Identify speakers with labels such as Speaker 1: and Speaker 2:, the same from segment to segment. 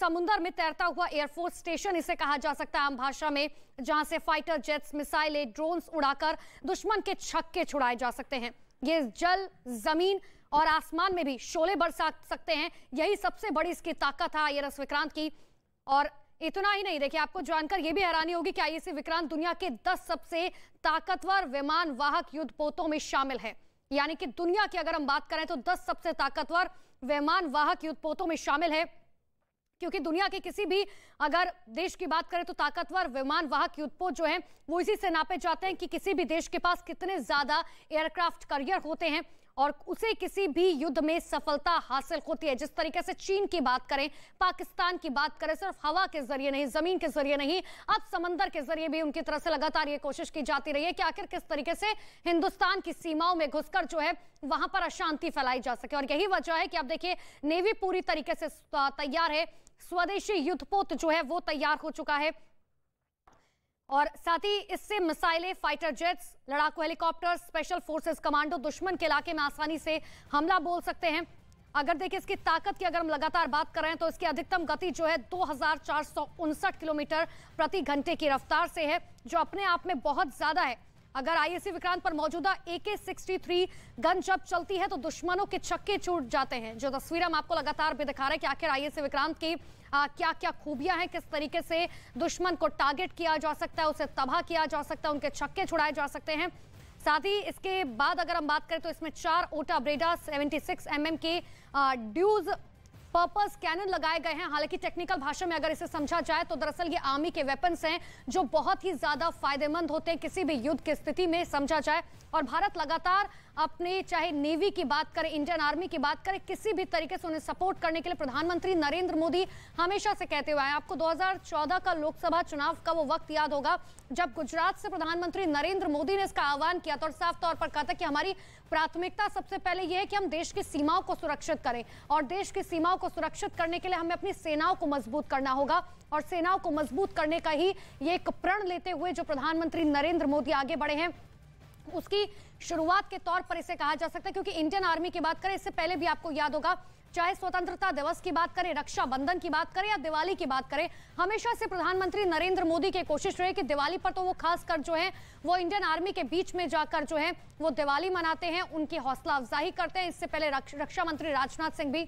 Speaker 1: समुद्र में तैरता हुआ एयरफोर्स स्टेशन इसे कहा जा सकता है आम भाषा में, जहां से फाइटर जेट्स, मिसाइलें, ड्रोन्स उड़ाकर दुश्मन के छक्के छुड़ाए जा सकते हैं। ये जल, जमीन और आसमान में भी शोले बरसा सकते हैं। यही सबसे बड़ी इसकी ताकत है INS विक्रांत की। और इतना ही नहीं, देखिए आपको जानकर यह भी हैरानी होगी कि INS विक्रांत दुनिया के 10 सबसे ताकतवर विमान वाहक युद्धपोतों में शामिल है। यानी कि दुनिया की अगर हम बात करें तो 10 सबसे ताकतवर विमान वाहक युद्धपोतों में शामिल है। क्योंकि दुनिया के किसी भी अगर देश की बात करें तो ताकतवर विमान वाहक युद्धपोत जो है वो इसी से नापे जाते हैं कि किसी भी देश के पास कितने ज्यादा एयरक्राफ्ट कैरियर होते हैं और उसे किसी भी युद्ध में सफलता हासिल होती है। जिस तरीके से चीन की बात करें, पाकिस्तान की बात करें, सिर्फ हवा के जरिए नहीं, जमीन के जरिए नहीं, अब समंदर के जरिए भी उनकी तरफ से लगातार ये कोशिश की जाती रही है कि आखिर किस तरीके से हिंदुस्तान की सीमाओं में घुसकर जो है वहां पर अशांति फैलाई जा सके। और यही वजह है कि अब देखिए नेवी पूरी तरीके से तैयार है, स्वदेशी युद्धपोत जो है वो तैयार हो चुका है और साथ ही इससे मिसाइलें, फाइटर जेट्स, लड़ाकू हेलीकॉप्टर, स्पेशल फोर्सेस कमांडो दुश्मन के इलाके में आसानी से हमला बोल सकते हैं। अगर देखिए इसकी ताकत की अगर हम लगातार बात कर रहे हैं तो इसकी अधिकतम गति जो है 2459 किलोमीटर प्रति घंटे की रफ्तार से है, जो अपने आप में बहुत ज्यादा है। अगर INS विक्रांत पर मौजूदा AK-63 गन जब चलती है तो दुश्मनों के छक्के छूट जाते हैं। जो तस्वीर हम आपको लगातार भी दिखा रहे हैं कि आखिर INS विक्रांत की क्या क्या खूबियां हैं, किस तरीके से दुश्मन को टारगेट किया जा सकता है, उसे तबाह किया जा सकता है, उनके छक्के छुड़ाए जा सकते हैं। साथ ही इसके बाद अगर हम बात करें तो इसमें 4 ओटा ब्रेडा 76 mm के ड्यूज पर्पस कैनन लगाए गए हैं। हालांकि टेक्निकल भाषा में अगर इसे समझा जाए तो दरअसल ये आर्मी के वेपन्स हैं जो बहुत ही ज्यादा फायदेमंद होते हैं किसी भी युद्ध की स्थिति में समझा जाए। और भारत लगातार अपने चाहे नेवी की बात करें, इंडियन आर्मी की बात करें, किसी भी तरीके से उन्हें सपोर्ट करने के लिए प्रधानमंत्री नरेंद्र मोदी हमेशा से कहते हुए आए। आपको 2014 का लोकसभा चुनाव का वो वक्त याद होगा जब गुजरात से प्रधानमंत्री नरेंद्र मोदी ने इसका आह्वान किया था और साफ तौर पर कहा था कि हमारी प्राथमिकता सबसे पहले यह है कि हम देश की सीमाओं को सुरक्षित करें और देश की सीमाओं को सुरक्षित करने के लिए हमें अपनी सेनाओं को मजबूत करना होगा। और सेनाओं को मजबूत करने का ही ये एक प्रण लेते हुए जो प्रधानमंत्री नरेंद्र मोदी आगे बढ़े हैं, उसकी शुरुआत के तौर पर इसे कहा जा सकता है। क्योंकि इंडियन आर्मी की बात करें, इससे पहले भी आपको याद होगा, चाहे स्वतंत्रता दिवस की बात करें, रक्षाबंधन की बात करें या दिवाली की बात करें, हमेशा से प्रधानमंत्री नरेंद्र मोदी की कोशिश रही कि दिवाली पर तो वो खासकर जो है वो इंडियन आर्मी के बीच में जाकर जो है वो दिवाली मनाते हैं, उनकी हौसला अफजाई करते हैं। इससे पहले रक्षा मंत्री राजनाथ सिंह भी।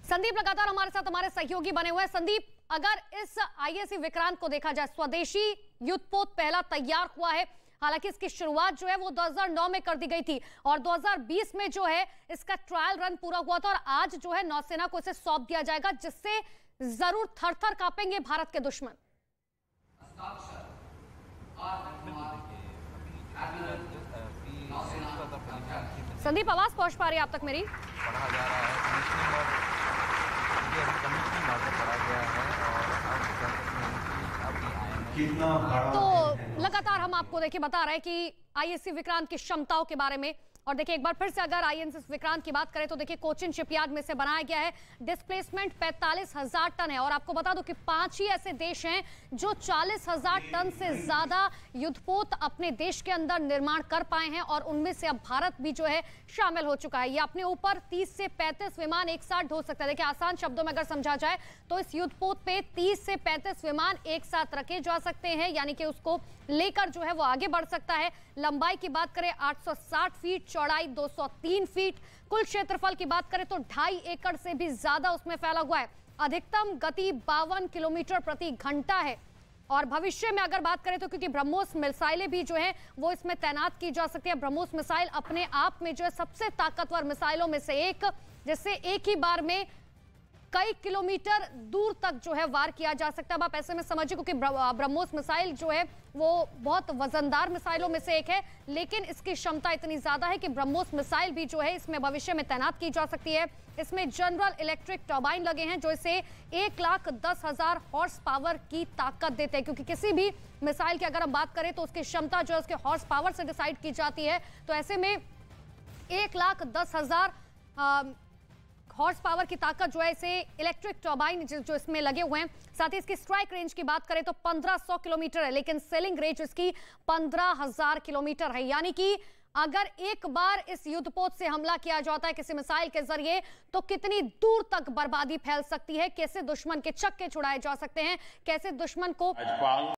Speaker 1: संदीप लगातार हमारे साथ हमारे सहयोगी बने हुए हैं। संदीप, अगर इस INS विक्रांत को देखा जाए, स्वदेशी युद्धपोत पहला तैयार हुआ है। हालांकि इसकी शुरुआत जो है वो 2009 में कर दी गई थी और 2020 में जो है इसका ट्रायल रन पूरा हुआ था और आज जो है नौसेना को इसे सौंप दिया जाएगा, जिससे जरूर थर-थर कांपेंगे भारत के दुश्मन। संदीप, आवाज पहुंच पा रही है आप तक मेरी?
Speaker 2: पढ़ा जा रहा है
Speaker 1: तो लगातार हम आपको देखिए बता रहे हैं कि INS विक्रांत की क्षमताओं के बारे में। और देखिए एक बार फिर से अगर INS विक्रांत की बात करें तो देखिए कोचिन शिपयार्ड में से बनाया गया है। डिस्प्लेसमेंट 45,000 टन है और आपको बता दूं कि 5 ही ऐसे देश हैं जो 40,000 टन से ज्यादा युद्धपोत अपने देश के अंदर निर्माण कर पाए हैं और उनमें से अब भारत भी जो है शामिल हो चुका है। ये अपने ऊपर 30 से 35 विमान एक साथ ढो सकता है। देखिए आसान शब्दों में अगर समझा जाए तो इस युद्धपोत पे 30 से 35 विमान एक साथ रखे जा सकते हैं, यानी कि उसको लेकर जो है वो आगे बढ़ सकता है। लंबाई की बात करें 860 फीट, चौड़ाई 203 फीट, कुल क्षेत्रफल की बात करें तो 2.5 एकड़ से भी ज्यादा उसमें फैला हुआ है। अधिकतम गति 52 किलोमीटर प्रति घंटा है। और भविष्य में अगर बात करें तो क्योंकि ब्रह्मोस मिसाइलें भी जो है वो इसमें तैनात की जा सकती है। ब्रह्मोस मिसाइल अपने आप में जो है सबसे ताकतवर मिसाइलों में से एक, जिससे एक ही बार में कई किलोमीटर दूर तक जो है वार किया जा सकता है। अब आप ऐसे में समझिए क्योंकि ब्रह्मोस मिसाइल जो है वो बहुत वजनदार मिसाइलों में से एक है, लेकिन इसकी क्षमता इतनी ज्यादा है कि ब्रह्मोस मिसाइल भी जो है इसमें भविष्य में तैनात की जा सकती है। इसमें जनरल इलेक्ट्रिक टर्बाइन लगे हैं जो इसे 1,10,000 हॉर्स पावर की ताकत देते हैं। क्योंकि किसी भी मिसाइल की अगर हम बात करें तो उसकी क्षमता जो है उसके हॉर्स पावर से डिसाइड की जाती है। तो ऐसे में 1,10,000 हॉर्स पावर की ताकत जो है इसे इलेक्ट्रिक टर्बाइन जो इसमें लगे हुए हैं। साथ ही इसकी स्ट्राइक रेंज की बात करें तो 1500 किलोमीटर है, लेकिन सेलिंग रेंज इसकी 15,000 किलोमीटर है। यानी कि अगर एक बार इस युद्धपोत से हमला किया जाता है किसी मिसाइल के जरिए तो कितनी दूर तक बर्बादी फैल सकती है, कैसे दुश्मन के छक्के छुड़ाए जा सकते हैं, कैसे दुश्मन को